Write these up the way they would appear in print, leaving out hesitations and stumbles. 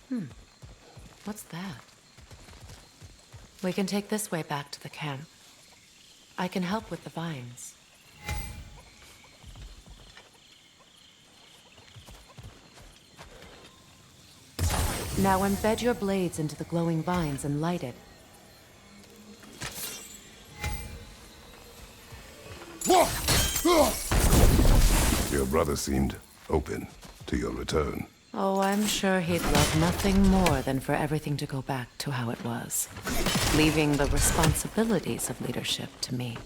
What's that? We can take this way back to the camp. I can help with the vines. Now embed your blades into the glowing vines and light it. Your brother seemed open to your return. Oh, I'm sure he'd love nothing more than for everything to go back to how it was, leaving the responsibilities of leadership to me.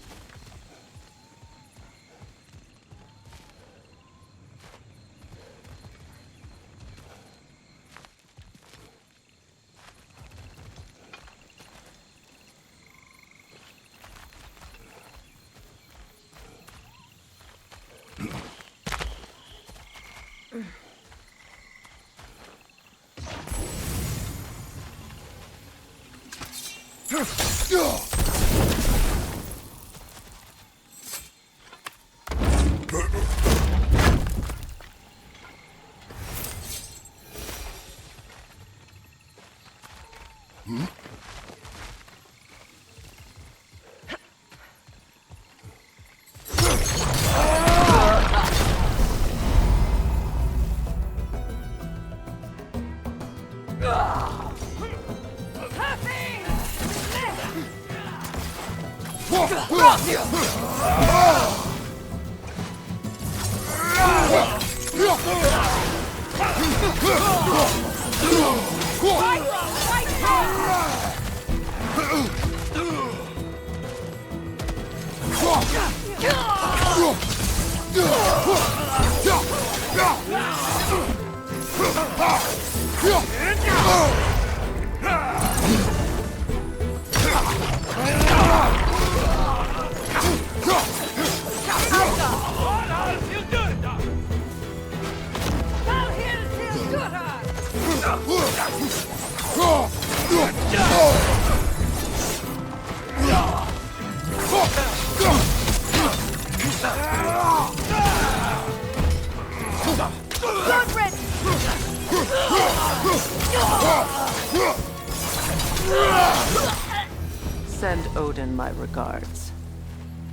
Send Odin my regards.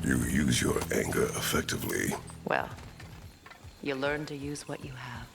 You use your anger effectively. Well, you learn to use what you have.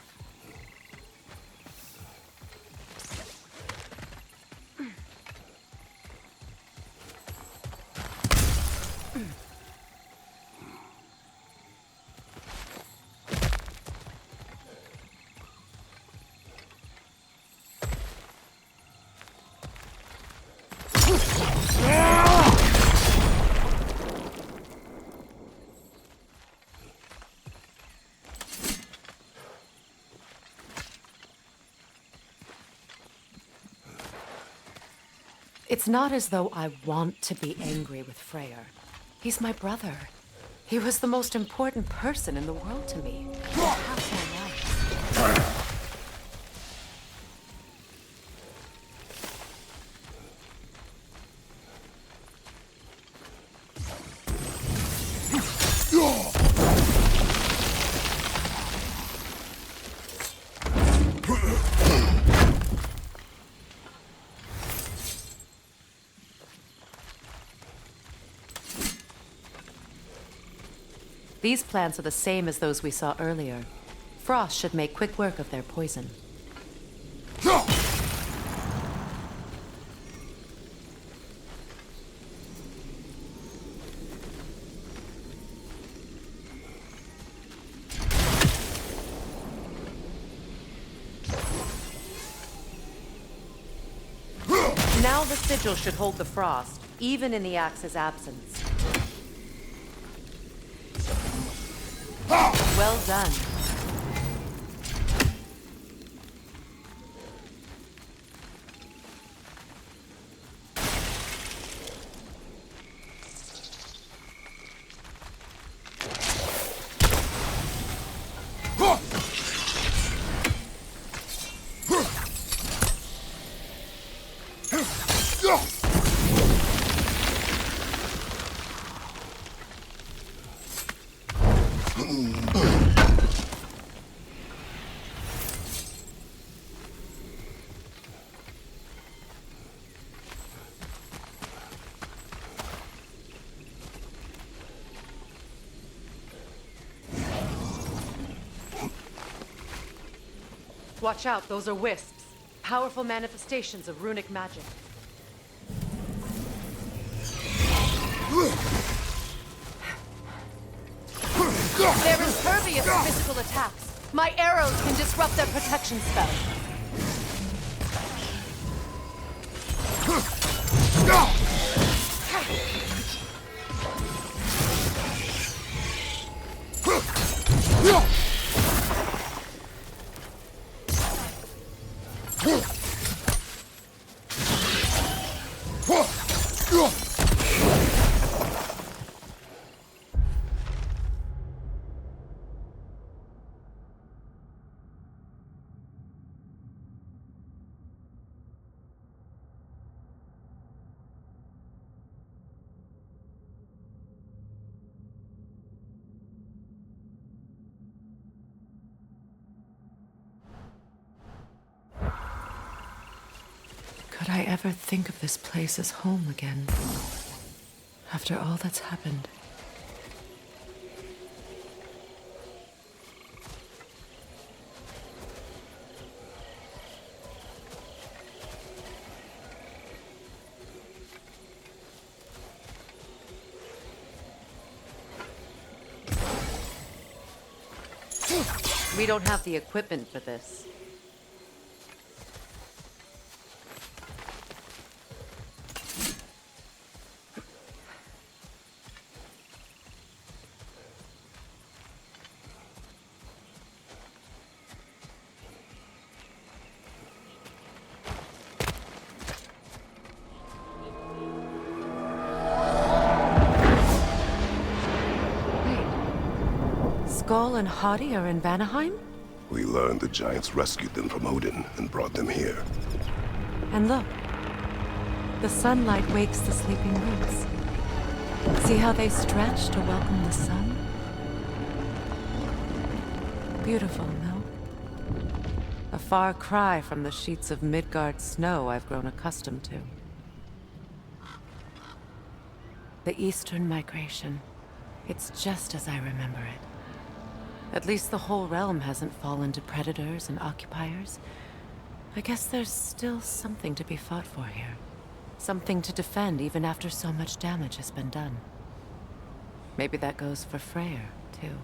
It's not as though I want to be angry with Freyr. He's my brother. He was the most important person in the world to me. Half my life. These plants are the same as those we saw earlier. Frost should make quick work of their poison. Now the sigil should hold the frost, even in the axe's absence. Well done. Watch out, those are wisps. Powerful manifestations of runic magic. They're impervious to physical attacks. My arrows can disrupt their protection spell. Could I ever think of this place as home again? After all that's happened. We don't have the equipment for this. Skull and Hati are in Vanaheim? We learned the giants rescued them from Odin and brought them here. And look. The sunlight wakes the sleeping roots. See how they stretch to welcome the sun? Beautiful, no? A far cry from the sheets of Midgard snow I've grown accustomed to. The Eastern migration. It's just as I remember it. At least the whole realm hasn't fallen to predators and occupiers. I guess there's still something to be fought for here. Something to defend even after so much damage has been done. Maybe that goes for Freyr, too.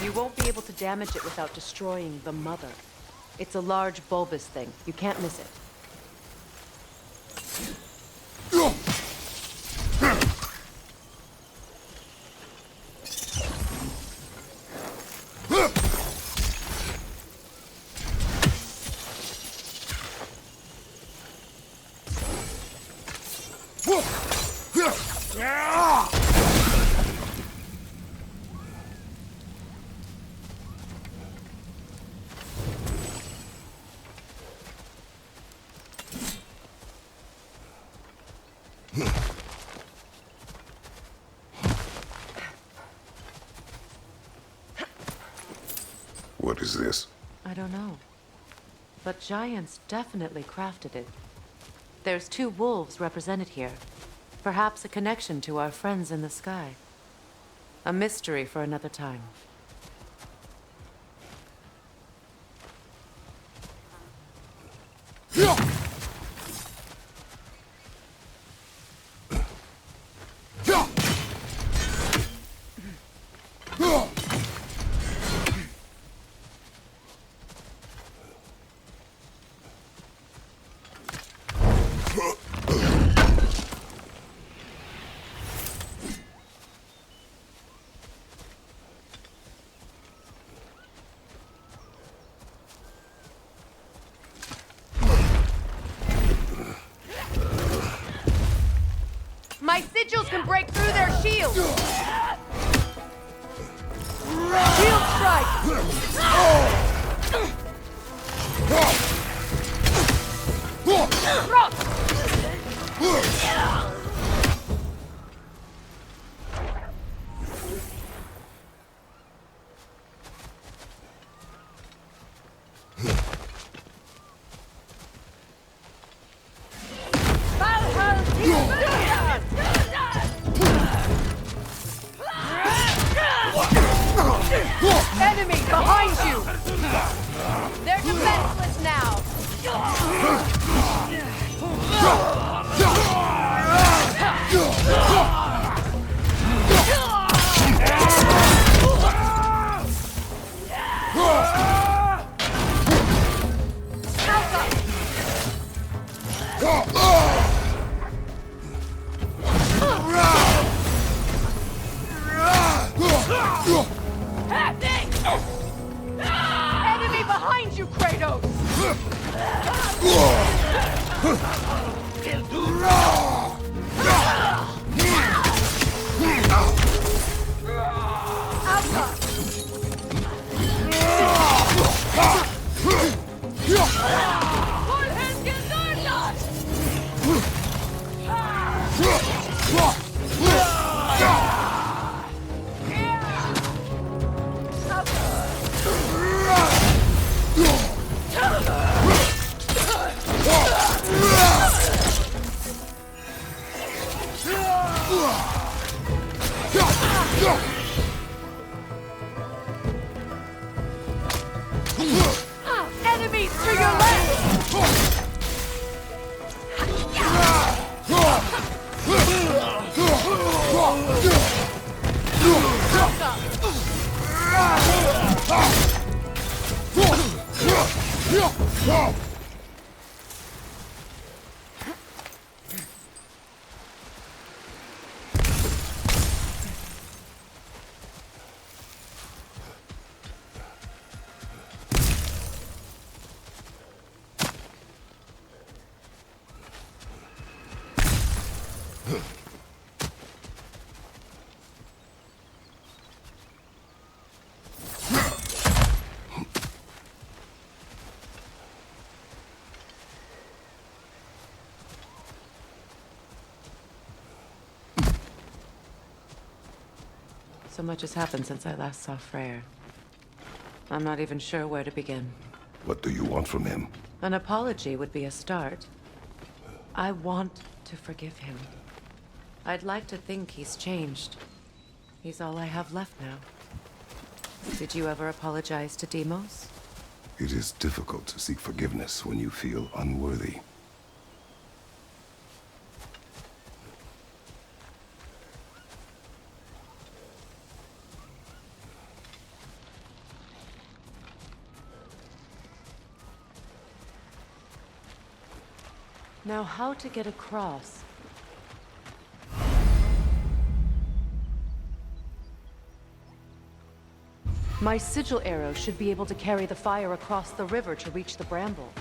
You won't be able to damage it without destroying the mother. It's a large bulbous thing. You can't miss it. What is this? I don't know. But giants definitely crafted it. There's 2 wolves represented here. Perhaps a connection to our friends in the sky. A mystery for another time. My sigils can break through their shields! Shield strike! Enemy behind you! They're defenseless now! Enemy behind you, Kratos! Enemies to your left! So much has happened since I last saw Freyr. I'm not even sure where to begin. What do you want from him? An apology would be a start. I want to forgive him. I'd like to think he's changed. He's all I have left now. Did you ever apologize to Deimos? It is difficult to seek forgiveness when you feel unworthy. Now, how to get across? My sigil arrow should be able to carry the fire across the river to reach the bramble.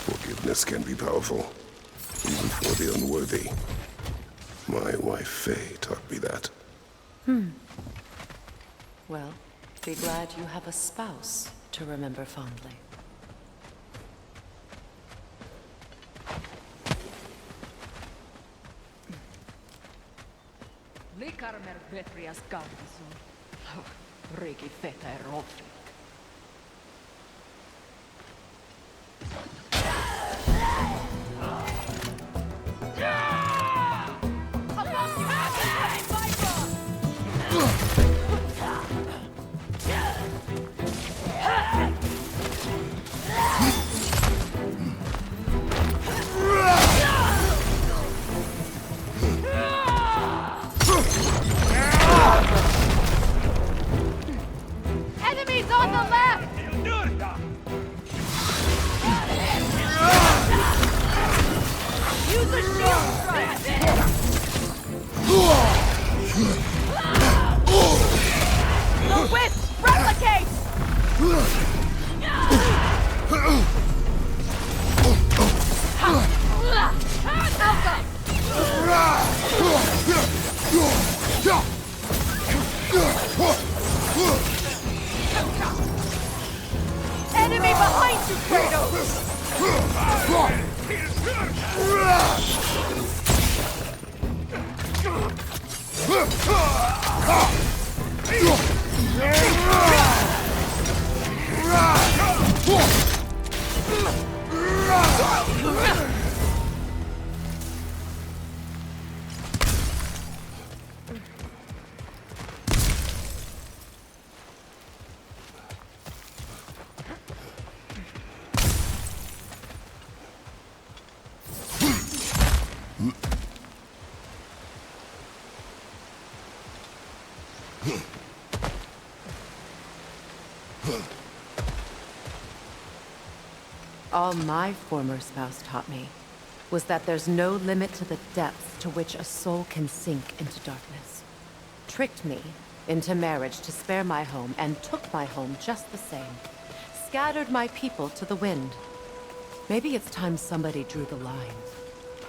Forgiveness can be powerful, even for the unworthy. My wife Faye taught me that. Well, be glad you have a spouse to remember fondly. Likarmer vetrias gardison. Regi feta erofrik. Enemies on the left! Use a shield strike! The wisp replicates! Enemy behind you, Kratos! All my former spouse taught me was that there's no limit to the depths to which a soul can sink into darkness. Tricked me into marriage to spare my home and took my home just the same. Scattered my people to the wind. Maybe it's time somebody drew the line.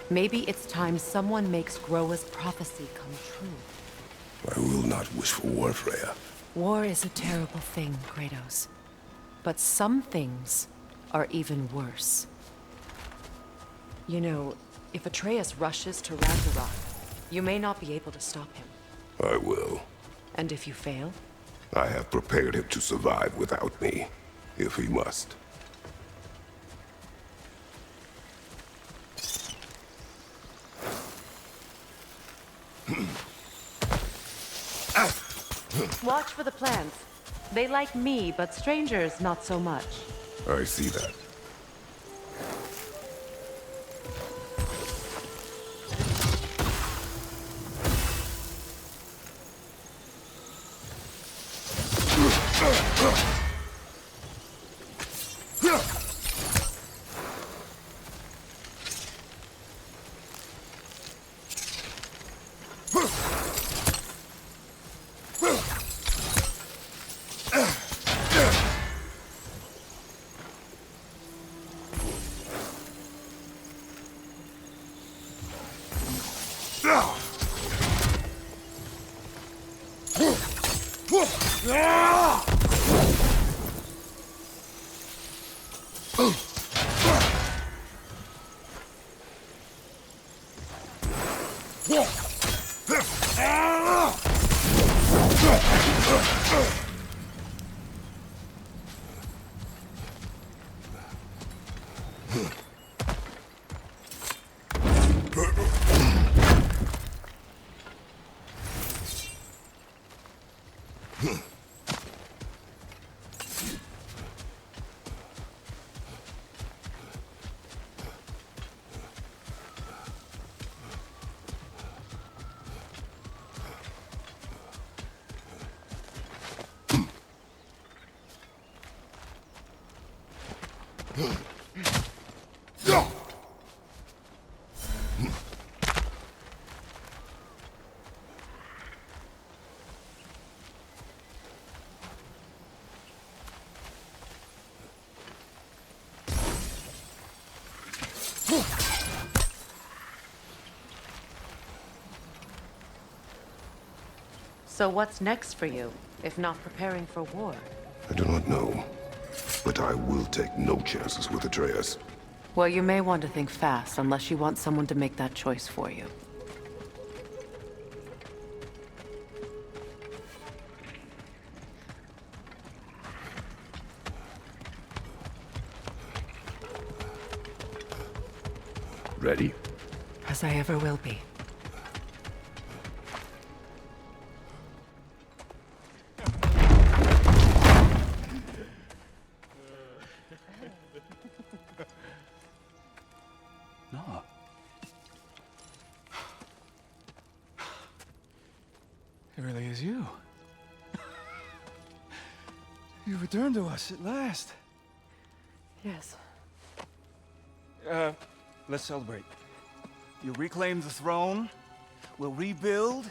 Maybe it's time someone makes Groa's prophecy come true. I will not wish for war, Freya. War is a terrible thing, Kratos. But some things are even worse. You know, if Atreus rushes to Ragnarok, you may not be able to stop him. I will. And if you fail? I have prepared him to survive without me, if he must. Watch for the plants. They like me, but strangers not so much. I see that. So what's next for you, if not preparing for war? I do not know, but I will take no chances with Atreus. Well, you may want to think fast, unless you want someone to make that choice for you. Ready? As I ever will be. No. It really is you. You returned to us at last. Yes. Let's celebrate. You reclaim the throne. We'll rebuild.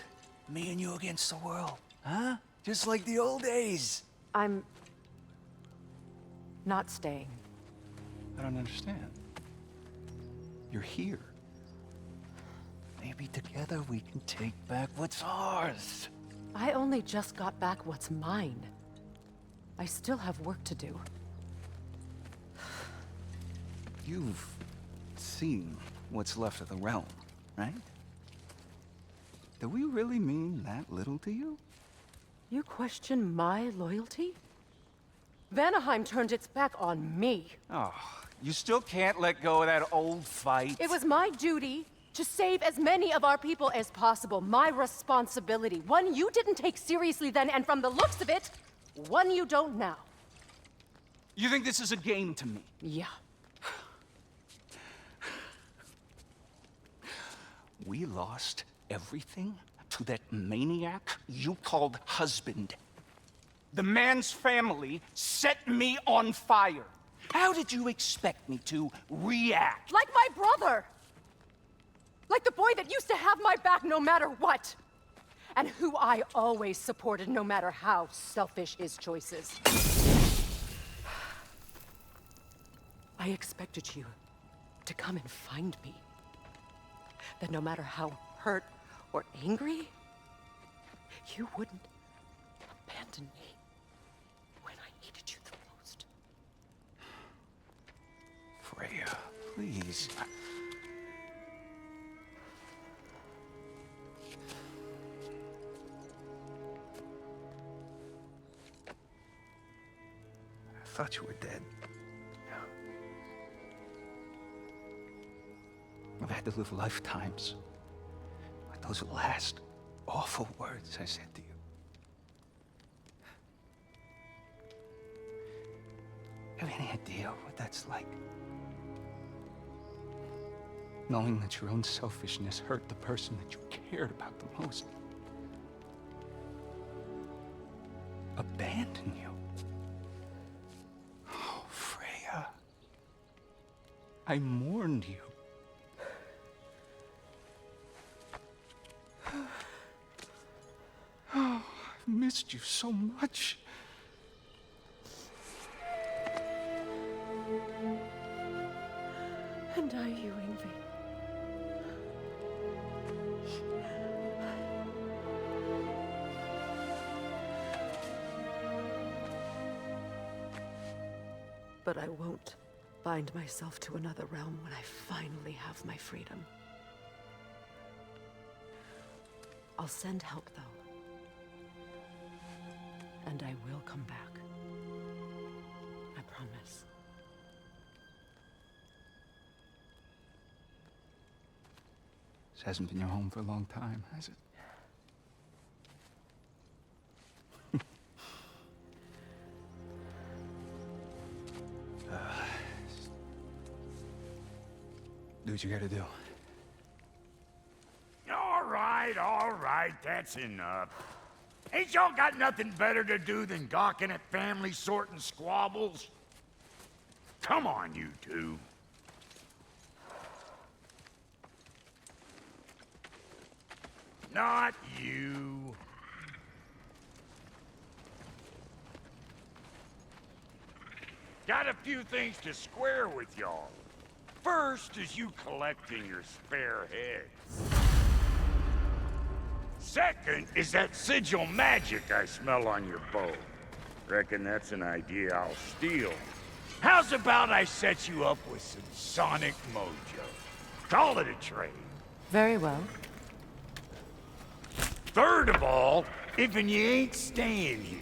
Me and you against the world. Huh? Just like the old days. I'm... not staying. I don't understand. You're here. Maybe together we can take back what's ours. I only just got back what's mine. I still have work to do. You've seen what's left of the realm, right? Do we really mean that little to you? You question my loyalty? Vanaheim turned its back on me. Oh, you still can't let go of that old fight. It was my duty to save as many of our people as possible. My responsibility. One you didn't take seriously then, and from the looks of it, one you don't now. You think this is a game to me? Yeah. We lost everything to that maniac you called husband. The man's family set me on fire. How did you expect me to react? Like my brother! Like the boy that used to have my back no matter what! And who I always supported no matter how selfish his choices. I expected you to come and find me. That no matter how hurt or angry, you wouldn't abandon me when I needed you the most. Freya, please. I thought you were dead. I've had to live lifetimes with those last awful words I said to you. Have any idea what that's like? Knowing that your own selfishness hurt the person that you cared about the most. Abandon you. Oh, Freya. I mourned you. Oh, I've missed you so much. And I you, Ingvi. But I won't bind myself to another realm when I finally have my freedom. I'll send help, though. And I will come back. I promise. This hasn't been your home for a long time, has it? Do what you gotta do. All right, that's enough. Ain't y'all got nothing better to do than gawking at family sorting squabbles? Come on, you two. Not you. Got a few things to square with y'all. First is you collecting your spare heads. Second is that sigil magic I smell on your bow. Reckon that's an idea I'll steal. How's about I set you up with some sonic mojo? Call it a trade. Very well. Third of all, if you ain't staying here,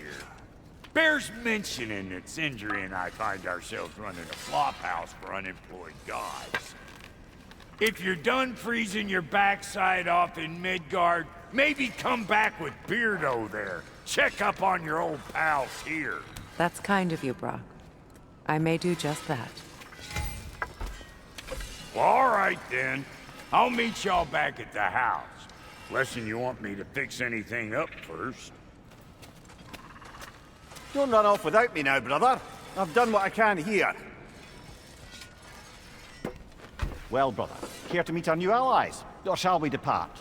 bears mentioning that Sindri and I find ourselves running a flop house for unemployed gods. If you're done freezing your backside off in Midgard, maybe come back with Beardo there. Check up on your old pals here. That's kind of you, Brock. I may do just that. Well, all right then. I'll meet y'all back at the house. Unless you want me to fix anything up first. Don't run off without me now, brother. I've done what I can here. Well, brother, care to meet our new allies? Or shall we depart?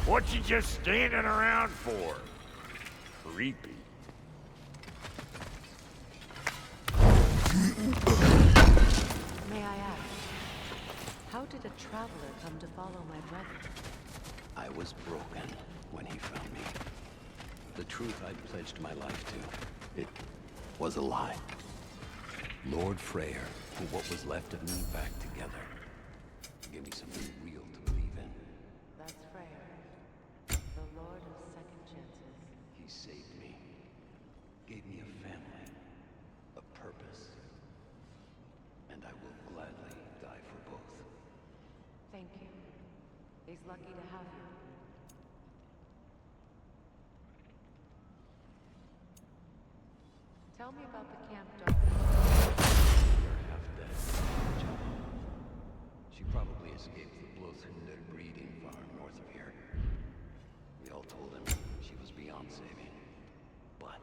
What you just standing around for? Creepy. May I ask, how did a traveler come to follow my brother? I was broken when he found me. The truth I'd pledged my life to, it was a lie. Lord Freyr put what was left of me back together. Give me something real to believe in. That's Freyr, the Lord of Second Chances. He saved me. Gave me a family. A purpose. And I will gladly die for both. Thank you. He's lucky to have you. Tell me about the camp dog. You're half dead, Jello. She probably escaped the Blothhunder breeding farm north of here. We all told him she was beyond saving. But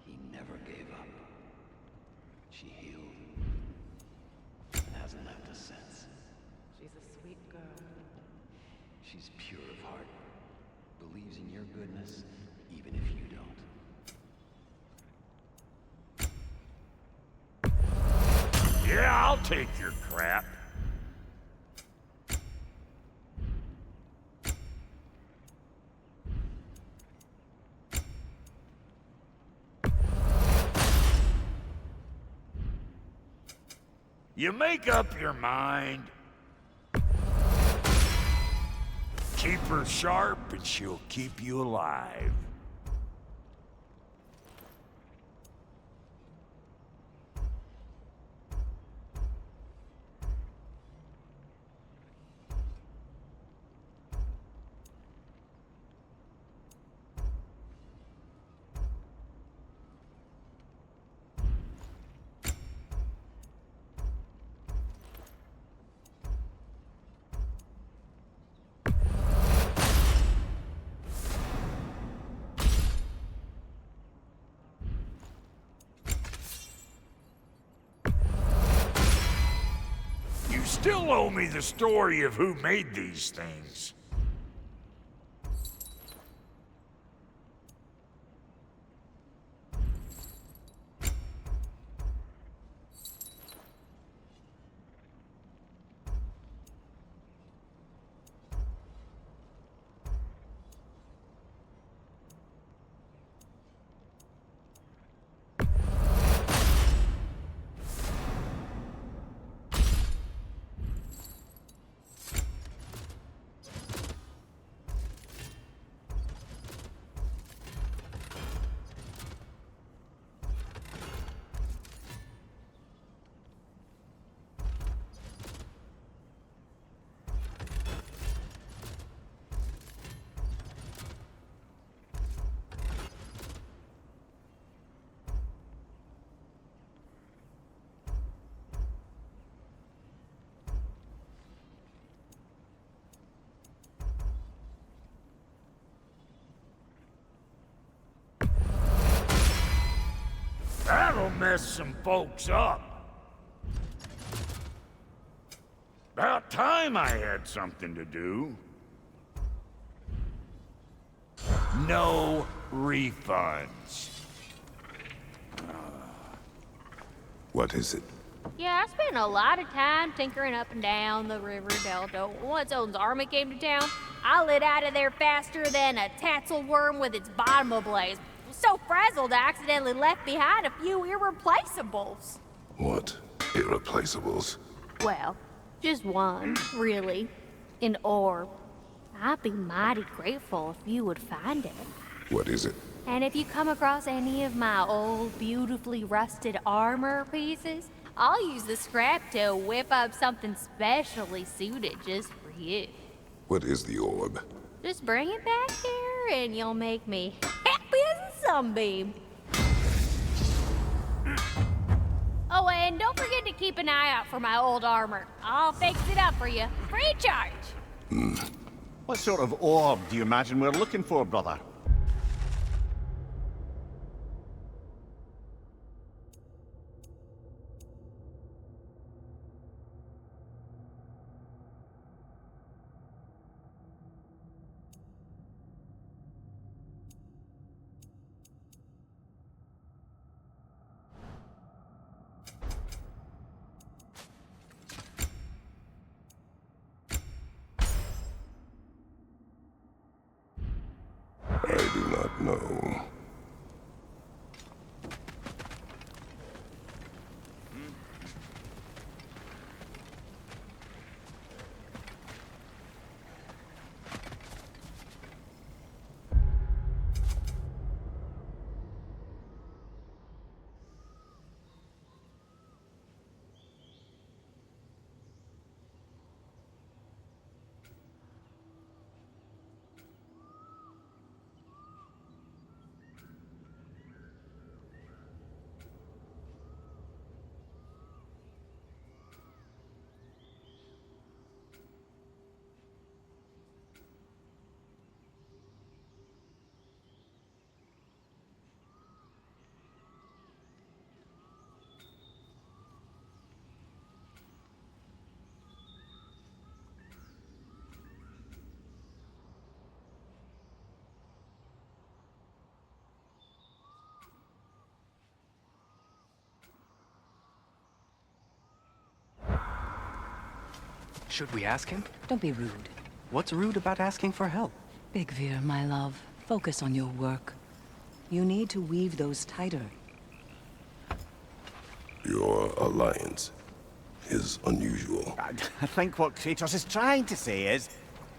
he never gave up. She healed. And hasn't left us since. She's a sweet girl. She's pure of heart. Believes in your goodness, even if you don't. Yeah, I'll take your crap. You make up your mind. Keep her sharp and she'll keep you alive. You still owe me the story of who made these things. That'll mess some folks up. About time I had something to do. No refunds. What is it? Yeah, I spent a lot of time tinkering up and down the river delta. Once Odin's army came to town, I lit out of there faster than a tassel worm with its bottom ablaze. So frazzled, I accidentally left behind a few irreplaceables. What irreplaceables? Well, just one, really. An orb. I'd be mighty grateful if you would find it. What is it? And if you come across any of my old, beautifully rusted armor pieces, I'll use the scrap to whip up something specially suited just for you. What is the orb? Just bring it back here and you'll make me happy as a sunbeam. Oh, and don't forget to keep an eye out for my old armor. I'll fix it up for you, free charge. What sort of orb do you imagine we're looking for, brother? I do not know. Should we ask him? Don't be rude. What's rude about asking for help? Big Veer, my love, focus on your work. You need to weave those tighter. Your alliance is unusual. I think what Kratos is trying to say is,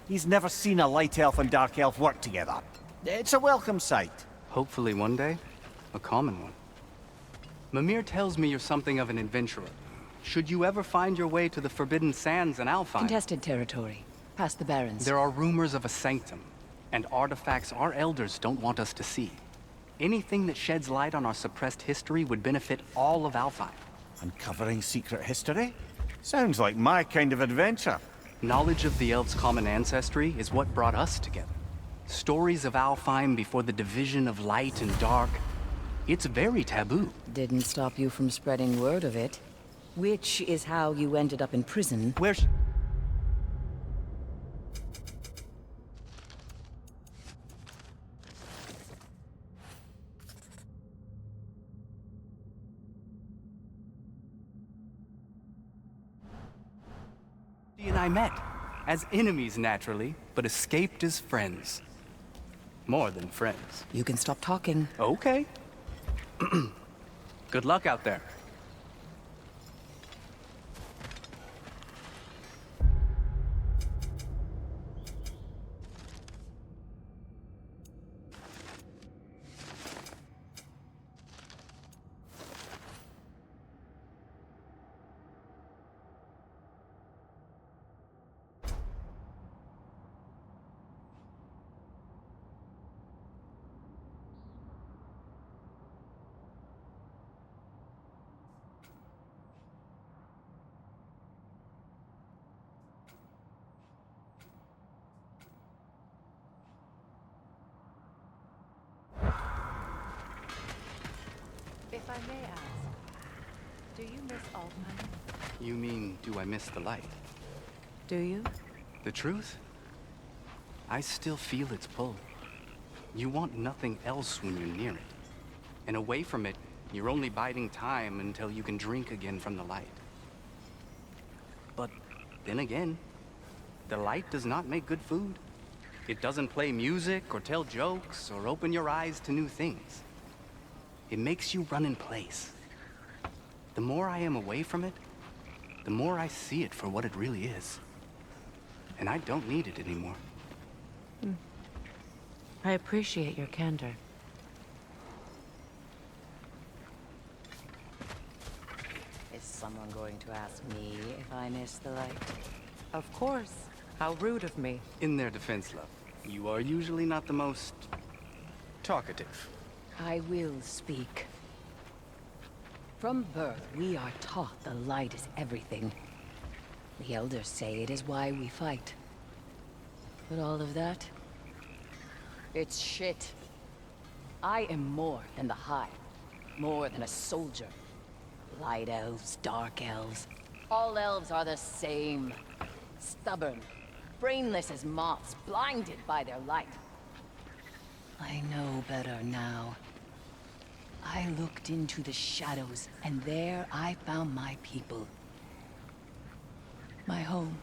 he's never seen a light elf and dark elf work together. It's a welcome sight. Hopefully one day, a common one. Mimir tells me you're something of an adventurer. Should you ever find your way to the Forbidden Sands in Alfheim... Contested territory. Past the Barrens. There are rumors of a sanctum, and artifacts our elders don't want us to see. Anything that sheds light on our suppressed history would benefit all of Alfheim. Uncovering secret history? Sounds like my kind of adventure. Knowledge of the elves' common ancestry is what brought us together. Stories of Alfheim before the division of light and dark. It's very taboo. Didn't stop you from spreading word of it. Which is how you ended up in prison. Where's... He and I met. As enemies, naturally, but escaped as friends. More than friends. You can stop talking. Okay. Good luck out there. If I may ask, do you miss Alfheim? You mean, do I miss the light? Do you? The truth? I still feel its pull. You want nothing else when you're near it. And away from it, you're only biding time until you can drink again from the light. But then again, the light does not make good food. It doesn't play music or tell jokes or open your eyes to new things. It makes you run in place. The more I am away from it, the more I see it for what it really is. And I don't need it anymore. I appreciate your candor. Is someone going to ask me if I miss the light? Of course. How rude of me. In their defense, love, you are usually not the most talkative. I will speak. From birth, we are taught the light is everything. The elders say it is why we fight. But all of that, it's shit. I am more than the Hive, more than a soldier. Light elves, dark elves, all elves are the same. Stubborn, brainless as moths, blinded by their light. I know better now. I looked into the shadows, and there I found my people. My home.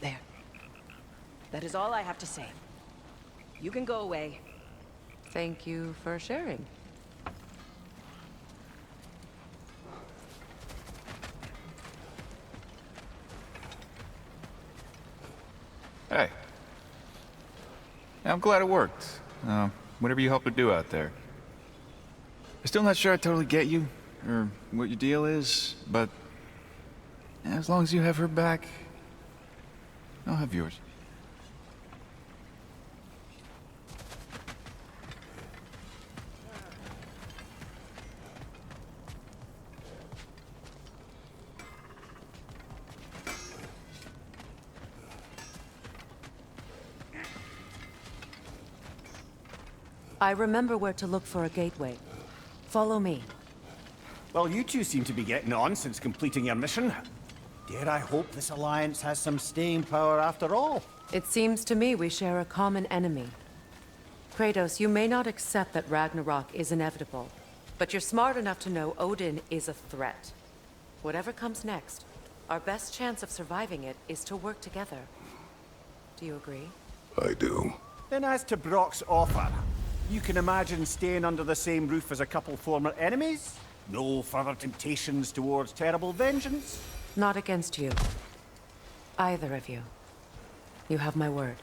There. That is all I have to say. You can go away. Thank you for sharing. Hey. I'm glad it worked. Whatever you helped her do out there. I'm still not sure I totally get you, or what your deal is, but as long as you have her back, I'll have yours. I remember where to look for a gateway. Follow me. Well, you two seem to be getting on since completing your mission. Dare I hope this alliance has some staying power after all? It seems to me we share a common enemy. Kratos, you may not accept that Ragnarok is inevitable, but you're smart enough to know Odin is a threat. Whatever comes next, our best chance of surviving it is to work together. Do you agree? I do. Then as to Brock's offer, you can imagine staying under the same roof as a couple former enemies? No further temptations towards terrible vengeance? Not against you. Either of you. You have my word.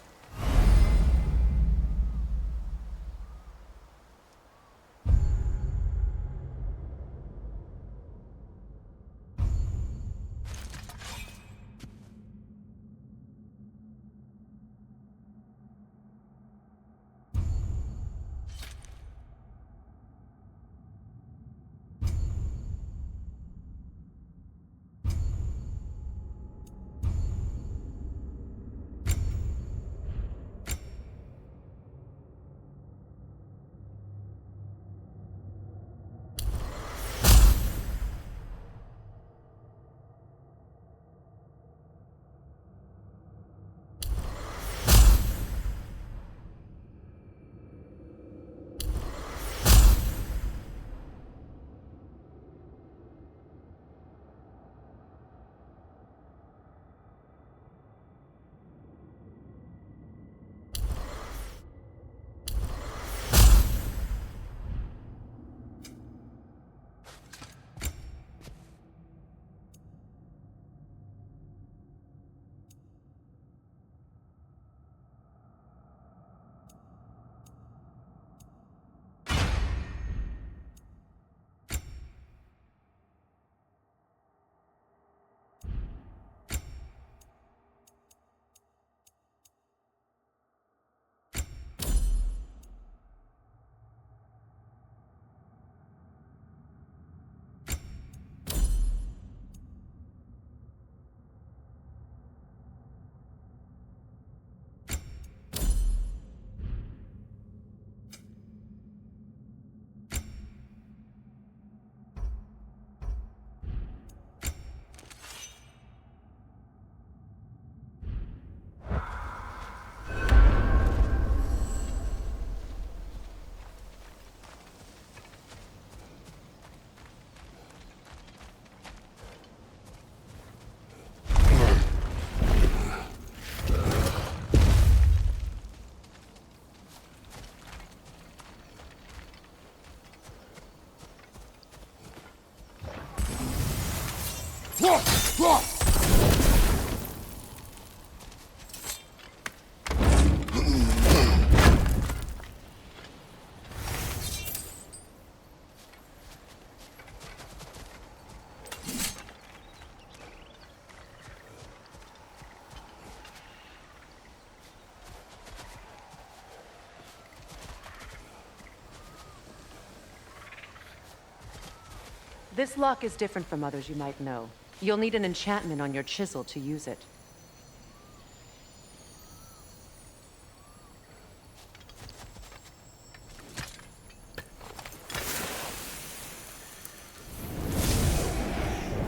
This lock is different from others you might know. You'll need an enchantment on your chisel to use it.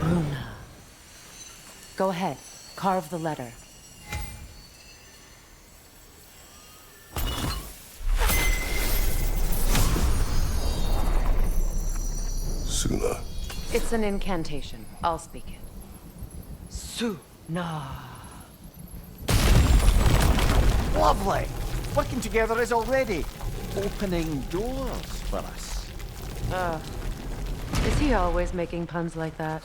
Bruna. Go ahead. Carve the letter. Suna. It's an incantation. I'll speak it. Suna. Lovely! Working together is already opening doors for us. Is he always making puns like that?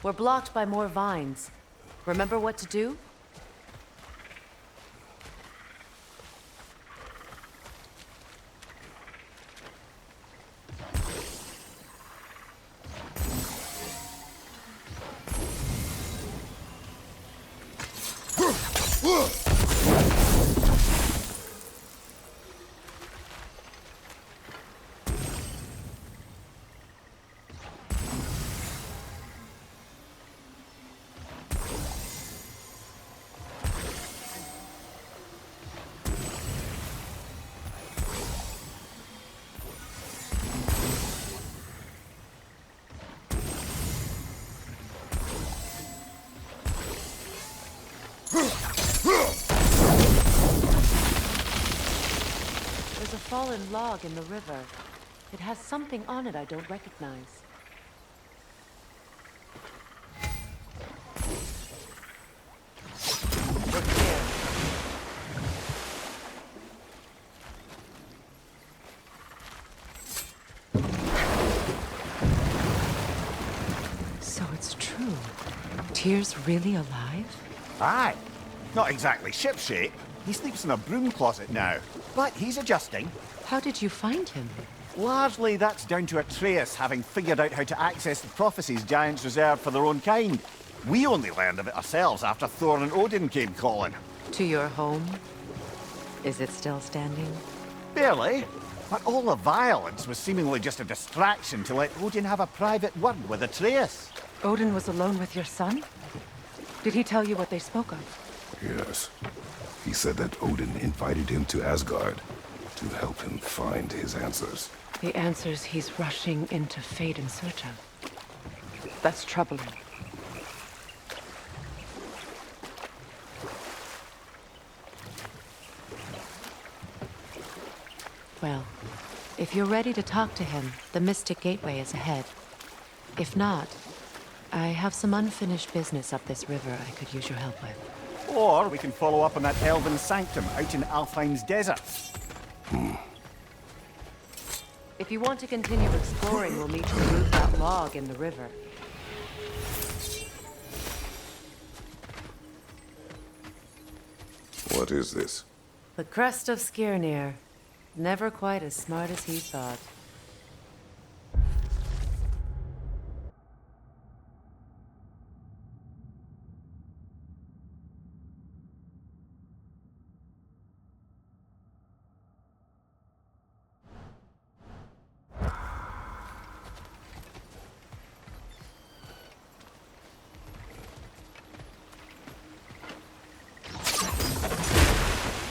We're blocked by more vines. Remember what to do? There's a fallen log in the river. It has something on it I don't recognize. We're clear. So it's true. Tyr's really alive? Aye. Not exactly shipshape. He sleeps in a broom closet now. But he's adjusting. How did you find him? Largely that's down to Atreus having figured out how to access the prophecies giants reserved for their own kind. We only learned of it ourselves after Thor and Odin came calling. To your home? Is it still standing? Barely. But all the violence was seemingly just a distraction to let Odin have a private word with Atreus. Odin was alone with your son? Did he tell you what they spoke of? Yes. He said that Odin invited him to Asgard to help him find his answers. The answers he's rushing into fate in search of. That's troubling. Well, if you're ready to talk to him, the Mystic Gateway is ahead. If not, I have some unfinished business up this river I could use your help with. Or we can follow up on that elven sanctum out in Alfheim's desert. If you want to continue exploring, we'll need to remove that log in the river. What is this? The crest of Skirnir. Never quite as smart as he thought.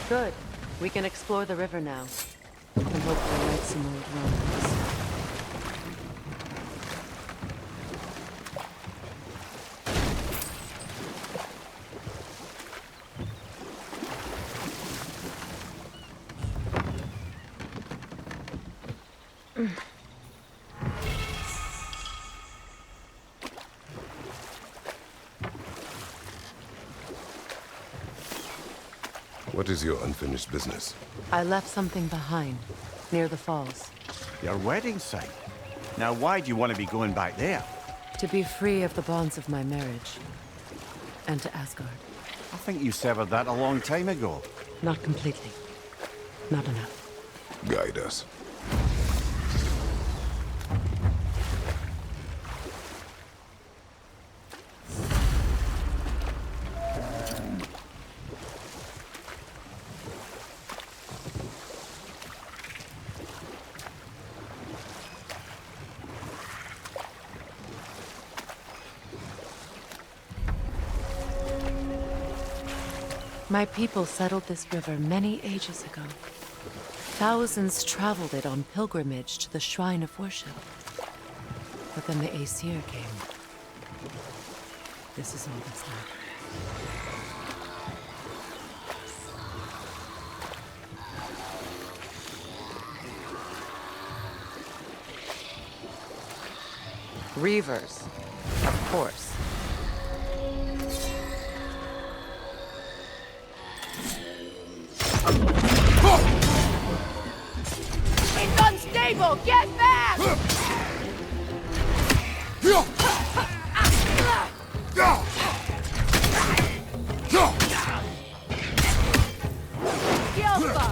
Good. We can explore the river now. And hopefully right some old rumors. What is your unfinished business? I left something behind, near the falls. Your wedding site. Now why do you want to be going back there? To be free of the bonds of my marriage. And to Asgard. I think you severed that a long time ago. Not completely. Not enough. Guide us. My people settled this river many ages ago. Thousands traveled it on pilgrimage to the shrine of worship. But then the Aesir came. This is all that's left. Reavers, of course. It's unstable! Get back! Gilfa!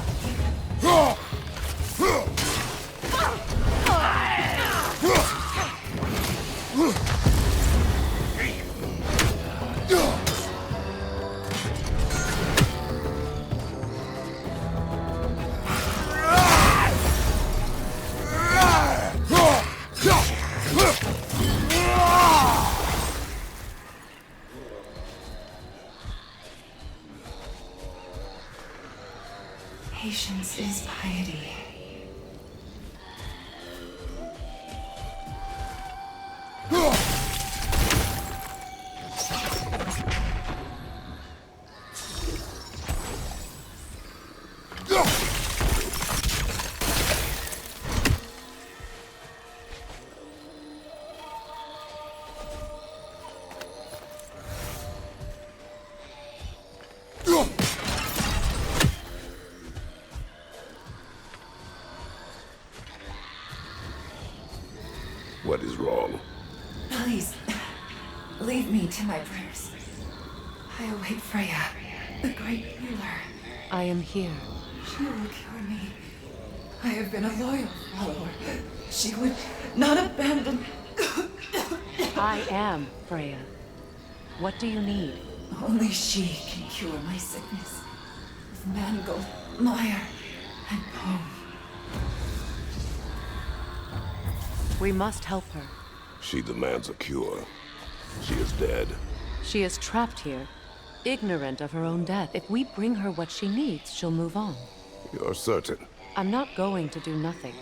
Patience is piety. What is wrong? Please, leave me to my prayers. I await Freya, the great healer. I am here. She will cure me. I have been a loyal follower. She would not abandon... I am Freya. What do you need? Only she can cure my sickness. With mangold, mire, and bone. We must help her. She demands a cure. She is dead. She is trapped here, ignorant of her own death. If we bring her what she needs, she'll move on. You're certain? I'm not going to do nothing.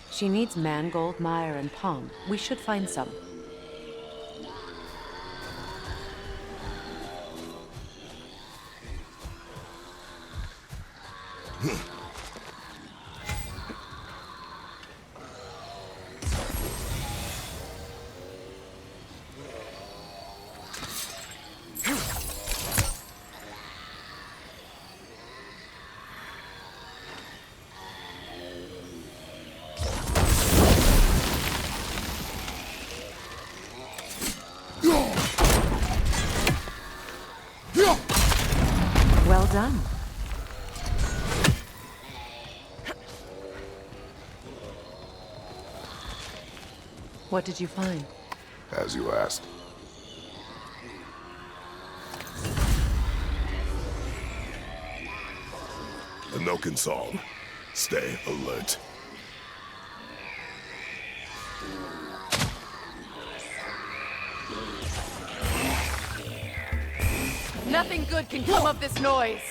She needs mangold, mire, and palm. We should find some. Well done. What did you find? As you asked. The Noken song. Stay alert. Nothing good can come of this noise!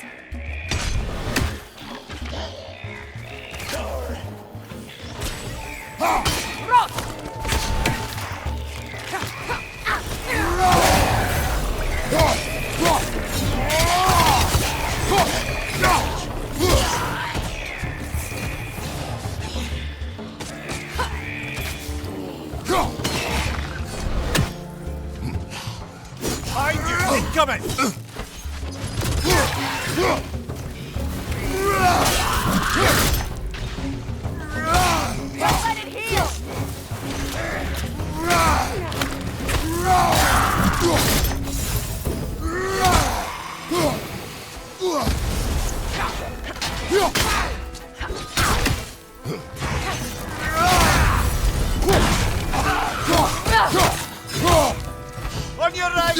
Coming! Let it heal! On your right!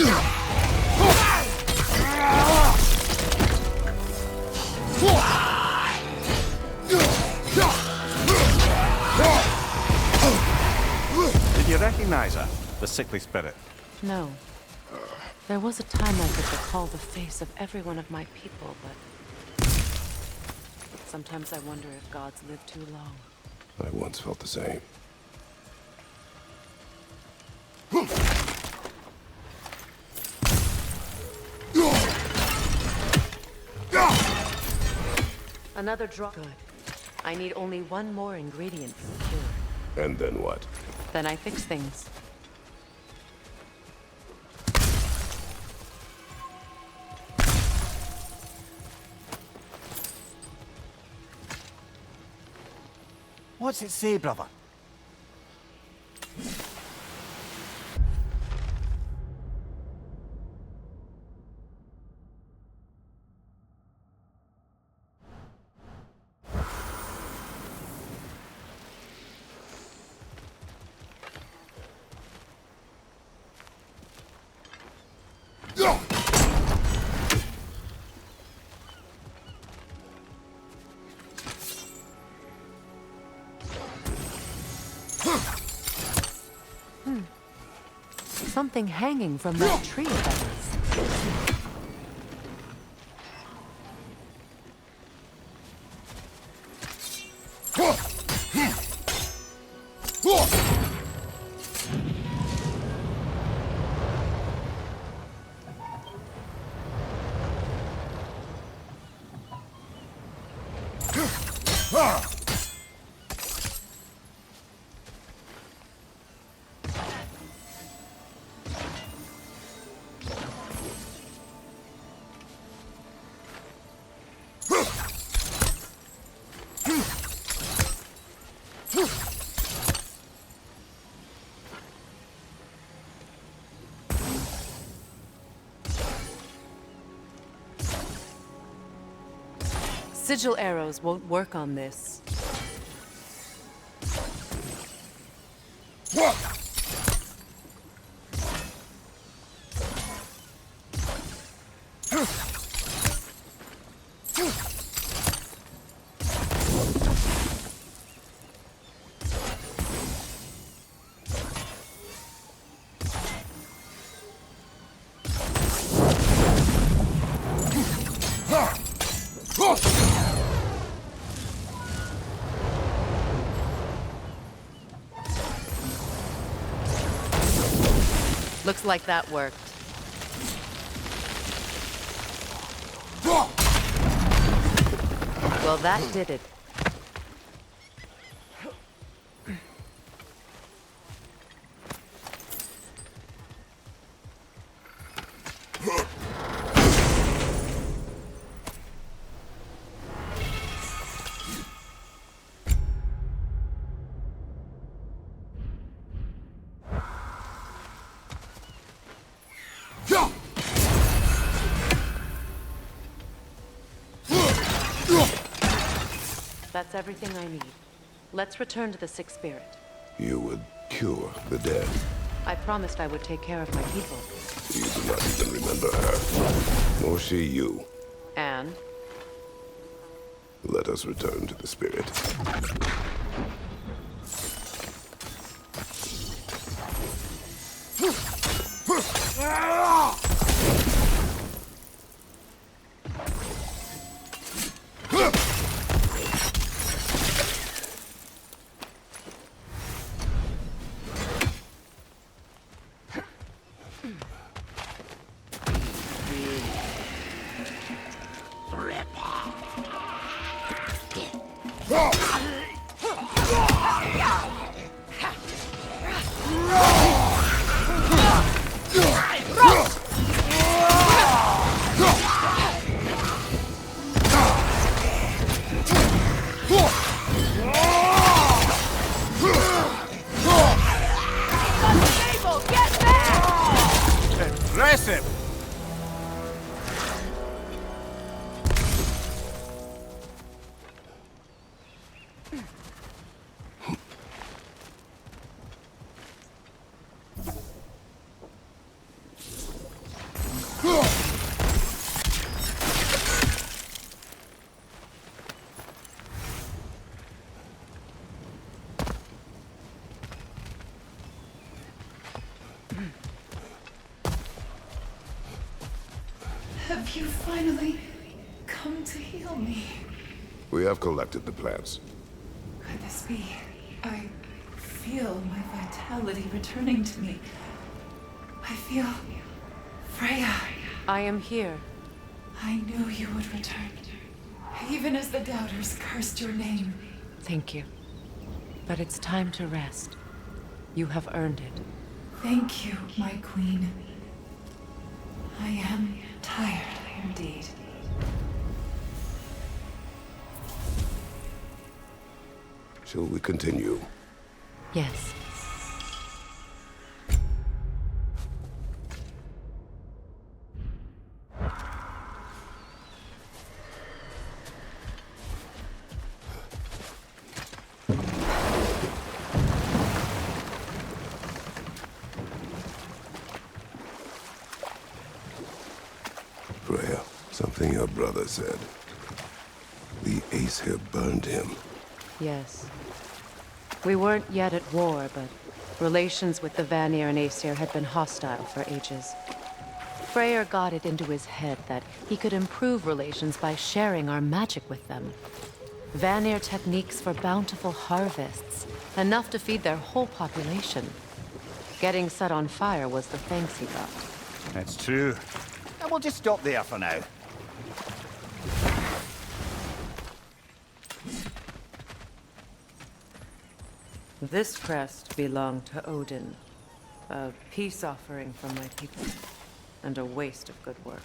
Did you recognize her? The sickly spirit? No. There was a time I could recall the face of every one of my people, but sometimes I wonder if gods live too long. I once felt the same. Another draw. Good. I need only one more ingredient for the cure. And then what? Then I fix things. What's it say, brother? Something hanging from that tree feathers. Sigil arrows won't work on this. Looks like that worked. Well, that did it. That's everything I need. Let's return to the Sick Spirit. You would cure the dead. I promised I would take care of my people. You do not even remember her. Nor she you. And? Let us return to the spirit. Have you finally come to heal me? We have collected the plants. Could this be? I feel my vitality returning to me. I feel... Freya. I am here. I knew you would return. Even as the doubters cursed your name. Thank you. But it's time to rest. You have earned it. Thank you, my queen. I am tired indeed. Shall we continue? Yes. Freya, something your brother said. The Aesir burned him. Yes. We weren't yet at war, but relations with the Vanir and Aesir had been hostile for ages. Freyr got it into his head that he could improve relations by sharing our magic with them. Vanir techniques for bountiful harvests, enough to feed their whole population. Getting set on fire was the thanks he got. That's true. And we'll just stop there for now. This crest belonged to Odin. A peace offering from my people. And a waste of good work.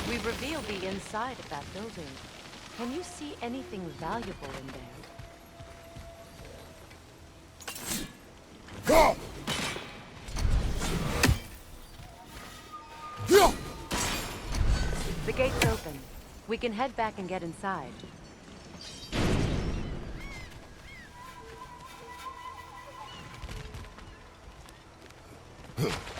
We've revealed the inside of that building. Can you see anything valuable in there? The gate's open. We can head back and get inside. Huh.